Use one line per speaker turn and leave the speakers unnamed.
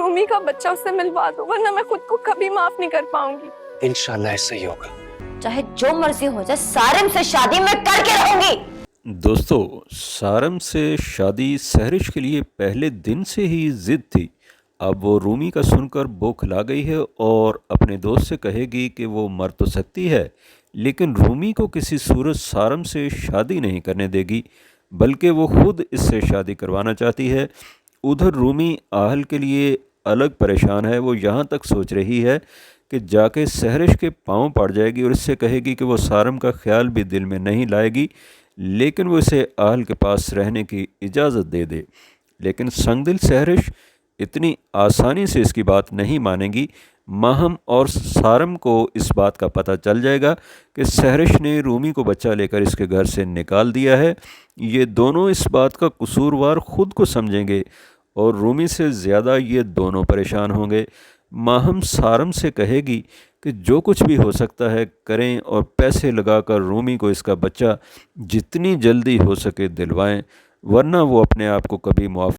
رومی کا بچہ اسے ملوا دو، ورنہ میں خود کو کبھی معاف نہیں کر پاؤں گی۔
انشاءاللہ ایسا ہی ہوگا۔
چاہے جو مرضی ہو جائے، سارم سے شادی میں کر کے رہوں گی۔
دوستو، سارم سے شادی سحرش کے لیے پہلے دن سے ہی ضد تھی۔ اب وہ رومی کا سن کر بوکھلا گئی ہے اور اپنے دوست سے کہے گی کہ وہ مر تو سکتی ہے لیکن رومی کو کسی صورت سارم سے شادی نہیں کرنے دے گی، بلکہ وہ خود اس سے شادی کروانا چاہتی ہے۔ ادھر رومی آہل کے لیے الگ پریشان ہے۔ وہ یہاں تک سوچ رہی ہے کہ جا کے سحرش کے پاؤں پڑ جائے گی اور اس سے کہے گی کہ وہ سارم کا خیال بھی دل میں نہیں لائے گی، لیکن وہ اسے آہل کے پاس رہنے کی اجازت دے دے۔ لیکن سنگ دل سحرش اتنی آسانی سے اس کی بات نہیں مانے گی۔ ماہم اور سارم کو اس بات کا پتہ چل جائے گا کہ سحرش نے رومی کو بچہ لے کر اس کے گھر سے نکال دیا ہے۔ یہ دونوں اس بات کا قصوروار خود کو سمجھیں گے اور رومی سے زیادہ یہ دونوں پریشان ہوں گے۔ ماہم سارم سے کہے گی کہ جو کچھ بھی ہو سکتا ہے کریں اور پیسے لگا کر رومی کو اس کا بچہ جتنی جلدی ہو سکے دلوائیں، ورنہ وہ اپنے آپ کو کبھی معاف